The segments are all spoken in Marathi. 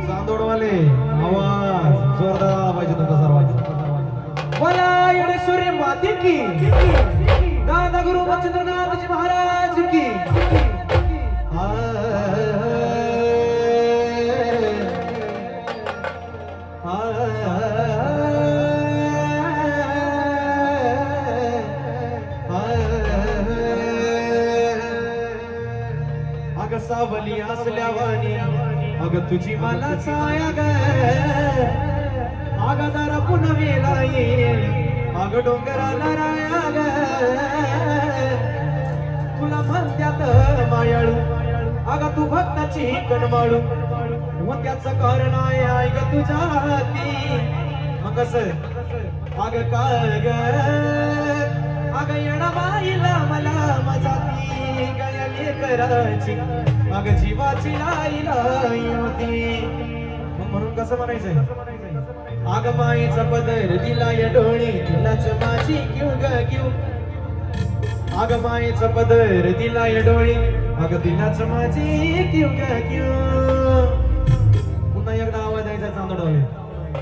चांदोडवाले आवाज जोरदार पाहिजे तुमचा सर्वांचा. मला येडेश्वरी माती की दादा गुरु मच्छिंद्रनाथजी महाराज की. अग सावली असल्यावानी अग तुझी मला छाया ग. अग दर पुनवेला ये अग डोंगराला राया ग. तुला म्हणत्यात मायाळू अग तू भक्ताची कणमाळू. व त्याचं कारण आहे ऐक तुझ्या हाती. मग अग काय ग अग येणा बाईला मला मजाती गयाली करायची अग जीवाची लाई लाई होती. मग म्हणून कसं म्हणायचंय. अग माईचा पदर दिला या डोळी तिलाच माझी क्यू ग क्यू. अग माईचा पदर दिला या डोळी अग तिलाच माझी क्यू ग क्यू. पुन्हा एकदा आवाज द्यायचा चांदोडवाले.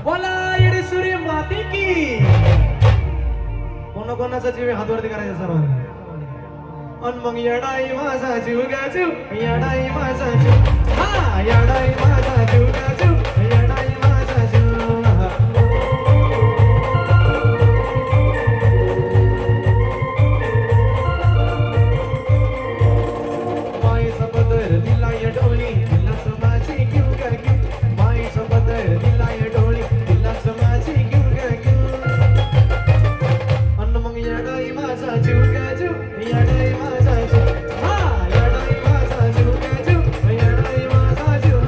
बोला येडेश्वरी माती की. कोणाचा जीव हातवरती करायचा सर्वांनी. अन मग येडाई माझा जीव गा जीव येडाई माझा जीव. हा येडाई माझा जीव गा जीव येडाई माझा जीव. माईचा पदर दिला या डोळी तिलाच माझी क्यू गा क्यू. माईचा पदर दिला या डोळी तिलाच माझी क्यू गा क्यू. अन मग येडाई माझा जीव गा जीव येडाई माझा जीव. हा येडाई माझा जीव गा जीव येडाई माझा जीव.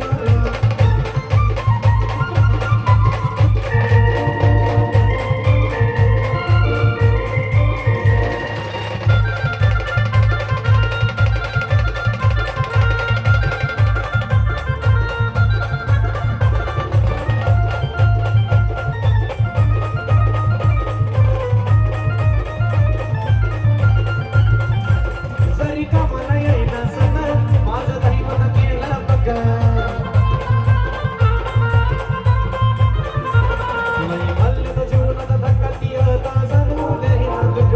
जरी कामाला येईना सण माझं दैवत केलं बघ. लई मल्लत जीवनात धक्का तियता जणू देईना दुःख.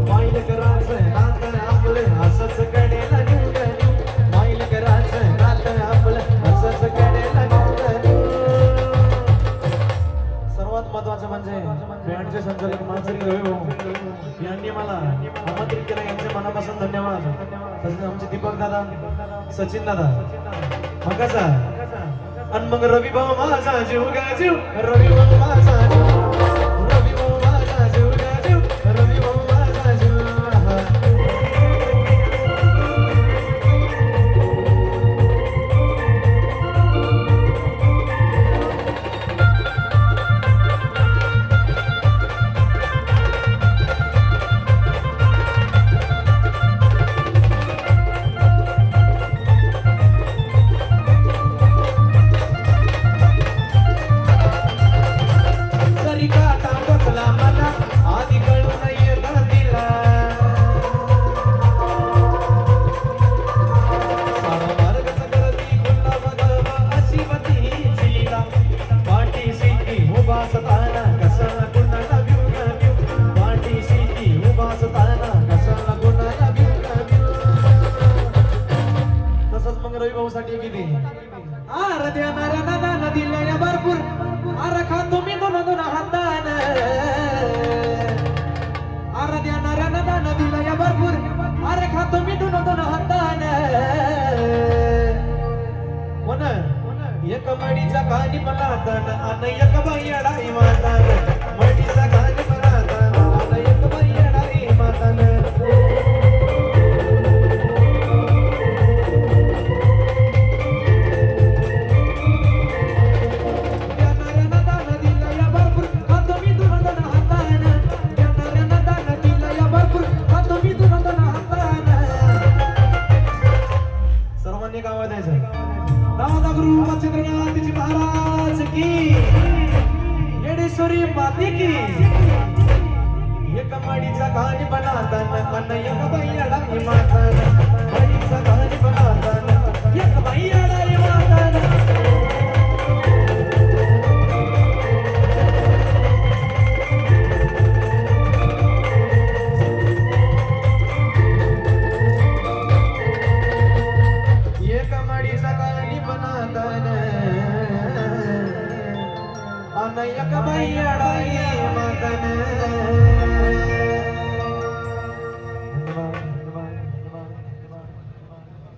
माईल करायचं नात आपलं असंच कडेला न्यू ग न्यू. माईल करायचं नात आपलं असंच कडेला न्यू ग न्यू. सर्वात महत्वाचं म्हणजे बँडचे संचालक मानसरी रवी भाऊ यांनी मला आमंत्रित केलं. यांचे मनापासून धन्यवाद. तसेच आमचे दीपक दादा सचिन दादा मग कसा. आणि मग रवी भाऊ माझा जीव गा जीव रवी भाऊ माझा जीव. रवी भाऊ माझा जीव गा जीव रवी भाऊ माझा जीव. जरी काटा बसला मला आधी कळून येत दिला. सारा मार्गच करती खुल्ला बदवा अशी बतीची लीला. पाठीशी ती उभा असताना कशाला कुणाला भिऊ ग भिऊ. पाठीशी ती उभा असताना कशाला कुणाला भिऊ ग भिऊ. तसंच मग रवी भाऊ साठी किती आर देणाऱ्या दादा दिल्या भरपूर. आर खातो मी दोन दोन हातान. आर देणाऱ्या दादा दिल्या भरपूर. आर खातो मी दोन दोन हातान. म्हण एक मडीचा कानी मनातन आणि एक बाई अडाई मातान. मडीचा कानी मनातन आणि एक बाई अडाई मातान. सर्वांनी गावा द्यायचं. दादा गुरु मच्छिंद्रनाथजी महाराज की. येडेश्वरी माती की. एक मडीचा कहाणी बनाताना पण एक बाई अडाई मातान. मडीचा कहाणी बनाताना एक बाई अडाई एक बाई अडाई